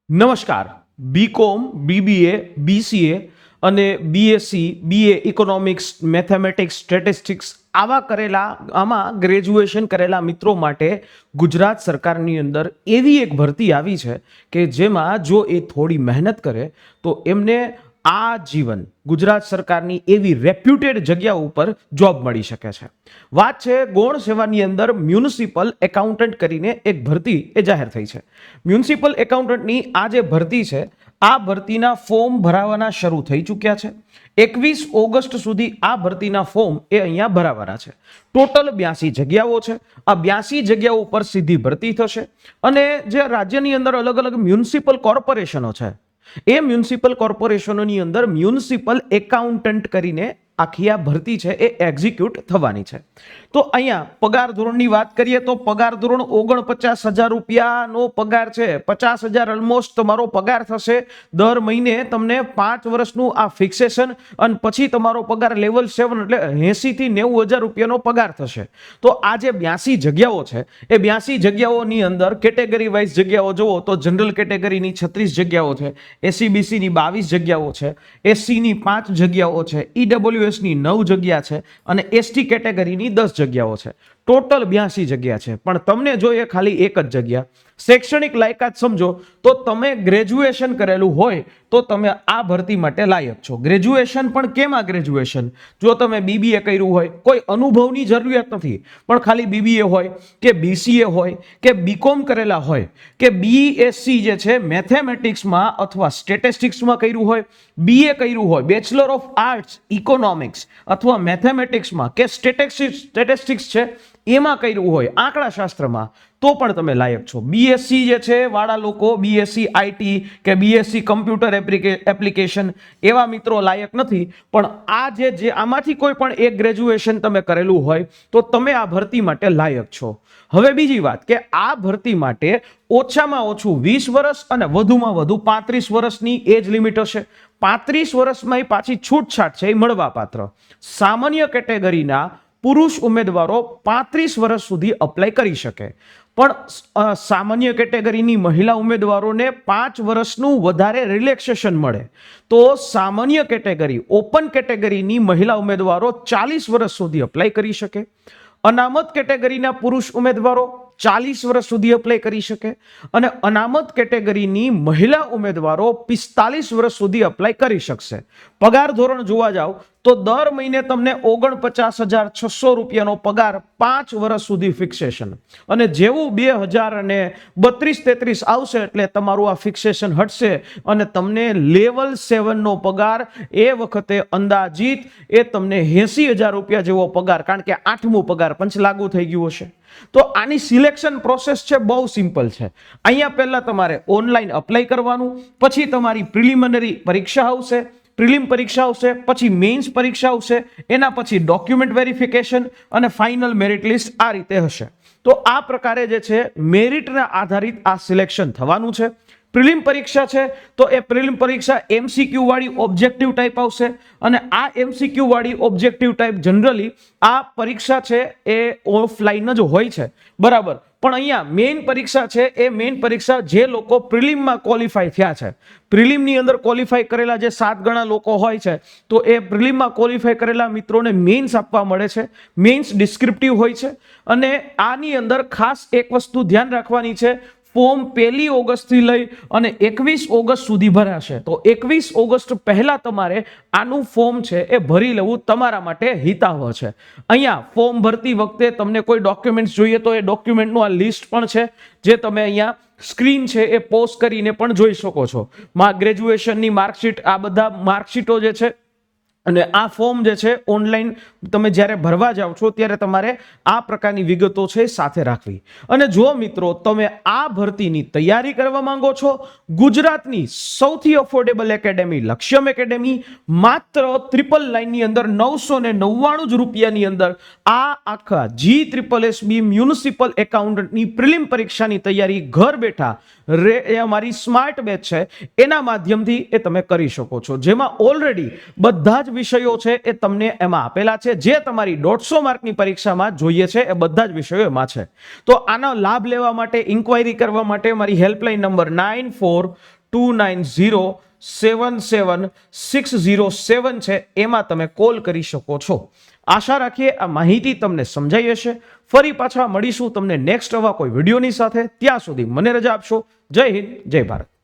નમસ્કાર. BCom, BBA, BCA અને BSc, BA economics, mathematics, statistics આમાં ગ્રેજ્યુએશન કરેલા મિત્રો માટે ગુજરાત સરકારની અંદર એવી એક ભરતી આવી છે કે જેમાં જો એ થોડી મહેનત કરે તો એમને આ જીવન ગુજરાત સરકારની એવી રેપ્યુટેડ જગ્યા ઉપર જોબ મળી શકે છે. વાત છે ગૌણ સેવાની અંદર મ્યુનિસિપલ એકાઉન્ટન્ટ કરીને એક ભરતી એ જાહેર થઈ છે. મ્યુનિસિપલ એકાઉન્ટન્ટની આ જે ભરતી છે આ ભરતીના ફોર્મ ભરાવાના શરૂ થઈ ચૂક્યા છે. 21 ઓગસ્ટ સુધી આ ભરતીના ફોર્મ એ અહીંયા ભરાવાના છે. ટોટલ 82 જગ્યાઓ છે. આ 82 જગ્યાઓ ઉપર સીધી ભરતી થશે અને જે રાજ્યની અંદર અલગ અલગ મ્યુનિસિપલ કોર્પોરેશનો છે એ મ્યુનિસિપલ કોર્પોરેશનોની અંદર મ્યુનિસિપલ એકાઉન્ટન્ટ કરીને આખી આ ભરતી છે એ એક્ઝિક્યુટ થવાની છે. તો અહીંયા પગાર ધોરણની વાત કરીએ તો પગાર ધોરણ 49,000 રૂપિયાનો પગાર છે. 50,000 ઓલમોસ્ટ તમારો પગાર થશે. દર મહિને તમને 5 વર્ષનું આ ફિક્સેશન અને પછી તમારો પગાર લેવલ 7 એટલે 80 થી 90,000 રૂપિયાનો પગાર થશે. તો આ જે 82 જગ્યાઓ છે એ 82 જગ્યાઓની અંદર કેટેગરી વાઇઝ જગ્યાઓ જુઓ તો જનરલ કેટેગરીની 36 જગ્યાઓ છે, એસસીબીસીની 22 જગ્યાઓ છે, એસસીની 5 જગ્યાઓ છે, ઈડબ્લ્યુએસની 9 જગ્યા છે અને એસટી કેટેગરીની 10 જગ્યાઓ છે. ટોટલ 82 જગ્યા છે. પણ તમને જોઈએ ખાલી એક જ જગ્યા. શૈક્ષણિક લાયકાત સમજો તો તમે ગ્રેજ્યુએશન કરેલું હોય તો તમે આ ભરતી માટે લાયક છો. ગ્રેજ્યુએશન પણ કેમાં ગ્રેજ્યુએશન? જો તમે બીબીએ કર્યું હોય, કોઈ અનુભવની જરૂરિયાત નથી, પણ ખાલી બીબીએ હોય કે બીસીએ હોય કે બીકોમ કરેલા હોય કે બીએસસી જે છે મેથેમેટિક્સમાં અથવા સ્ટેટિસ્ટિક્સમાં કર્યું હોય, બીએ કર્યું હોય, બેચલર ઓફ આર્ટ્સ ઇકોનોમિક્સ અથવા મેથેમેટિક્સમાં કે સ્ટેટિસ્ટિક્સ છે એમાં કર્યું હોય, આંકડાશાસ્ત્રમાં, તો પણ તમે લાયક છો. બીએસસી જે છે વાળા લોકો, બીએસસી આઈટી કે બીએસસી કમ્પ્યુટર એપ્લિકેશન એવા મિત્રો લાયક નથી. પણ આ જે આમાંથી કોઈ પણ એક ગ્રેજ્યુએશન તમે કરેલું હોય તો તમે આ ભરતી માટે લાયક છો. હવે બીજી વાત કે આ ભરતી માટે ઓછામાં ઓછું 20 વર્ષ અને વધુમાં વધુ 35 વર્ષની એજ લિમિટ હશે. 35 વર્ષમાં પાછી છૂટછાટ છે એ મળવાપાત્ર. સામાન્ય કેટેગરીના પુરુષ ઉમેદવારો 35 વર્ષ સુધી અપ્લાય કરી શકે, પણ સામાન્ય કેટેગરીની મહિલા ઉમેદવારોને 5 વર્ષનું વધારે રિલેક્સેશન મળે. તો સામાન્ય કેટેગરી ઓપન કેટેગરીની મહિલા ઉમેદવારો 40 વર્ષ સુધી અપ્લાય કરી શકે. અનામત કેટેગરીના પુરુષ ઉમેદવારો 40 વર્ષ સુધી અપ્લાય કરી શકે અને અનામત કેટેગરીની મહિલા ઉમેદવારો 45 વર્ષ સુધી અપ્લાય કરી શકશે. પગાર ધોરણ જોવા જાવ તો દર મહિને તમને 49,600 રૂપિયાનો પગાર 5 વર્ષ સુધી ફિક્સેશન. અને જેવું 2032-33 આવશે એટલે તમારું આ ફિક્સેશન હટશે અને તમને લેવલ 7 નો પગાર એ વખતે અંદાજિત એ તમને 80,000 રૂપિયા જેવો પગાર, કારણ કે 8મું પગાર પંચ લાગુ થઈ ગયું હશે. તો આની સિલેક્શન પ્રોસેસ છે બહુ સિમ્પલ છે. અહીંયા પહેલા તમારે ઓનલાઈન અપ્લાય કરવાનું, પછી તમારી પ્રિલિમિનરી પરીક્ષા આવશે, પ્રિલિમ પરીક્ષા આવશે, પછી મેઇન્સ પરીક્ષા આવશે, એના પછી ડોક્યુમેન્ટ વેરિફિકેશન અને ફાઇનલ મેરિટ લિસ્ટ આ રીતે હશે. તો આ પ્રકારે જે છે મેરિટના આધારિત આ સિલેક્શન થવાનું છે. પ્રિલિમ પરીક્ષા છે તો એ પ્રિલિમ પરીક્ષા એમસીક્યુ વાળી ઓબ્જેક્ટિવ ટાઈપ આવશે અને આ એમસીક્યુ વાળી ઓબ્જેક્ટિવ ટાઈપ જનરલી આ પરીક્ષા છે એ ઓફલાઈન જ હોય છે, બરાબર. પણ અહીંયા મેઇન પરીક્ષા છે એ મેઇન પરીક્ષા જે લોકો પ્રિલિમમાં ક્વોલિફાય થયા છે, પ્રિલિમની અંદર ક્વોલિફાય કરેલા જે 7 ગણા લોકો હોય છે તો એ પ્રિલિમમાં ક્વોલિફાય કરેલા મિત્રોને મેઇન્સ આપવા મળે છે. મેઇન્સ ડિસ્ક્રિપ્ટિવ હોય છે અને આની અંદર ખાસ એક વસ્તુ ધ્યાન રાખવાની છે, ફોર્મ 1 ઓગસ્ટથી લઈ અને 21 ઓગસ્ટ સુધી ભરાશે. તો 21 ઓગસ્ટ પહેલા તમારે આનું ફોર્મ છે એ ભરી લેવું તમારા માટે હિતાવહ છે. અહીંયા ફોર્મ ભરતી વખતે તમને કોઈ ડોક્યુમેન્ટ્સ જોઈએ તો એ ડોક્યુમેન્ટનું આ લિસ્ટ પણ છે જે તમે અહીંયા સ્ક્રીન છે એ પોઝ કરીને પણ જોઈ શકો છો. ગ્રેજ્યુએશનની માર્કશીટ, આ બધા માર્કશીટો જે છે અને આ ફોર્મ જે છે ઓનલાઈન તમે જ્યારે ભરવા જાઓ છો ત્યારે તમારે આ પ્રકારની વિગતો છે સાથે રાખવી. અને જો મિત્રો તમે આ ભરતીની તૈયારી કરવા માંગો છો, ગુજરાતની સૌથી અફોર્ડેબલ એકેડેમી લક્ષ્યમ એકેડેમી માત્ર 999 ની અંદર 999 રૂપિયાની અંદર આ આખા GSSB મ્યુનિસિપલ એકાઉન્ટન્ટની પ્રિલિમ પરીક્ષાની તૈયારી ઘર બેઠા એ અમારી સ્માર્ટ બેચ છે એના માધ્યમથી એ તમે કરી શકો છો, જેમાં ઓલરેડી બધા જ વિષયો છે એ તમને એમાં આપેલા છે. જે તમારી 150 માર્કની પરીક્ષામાં જોઈએ છે એ બધા જ વિષયો એમાં છે. તો આનો લાભ લેવા માટે, ઇન્ક્વાયરી કરવા માટે મારી હેલ્પલાઇન નંબર 94 290777607 છે, એમાં તમે કોલ કરી શકો છો. આશા રાખીએ આ માહિતી તમને સમજાઈ હશે. ફરી પાછા મળીશું તમને નેક્સ્ટ આવા કોઈ વિડીયોની સાથે. ત્યાં સુધી મને રજા આપશો. જય હિન્દ, જય ભારત.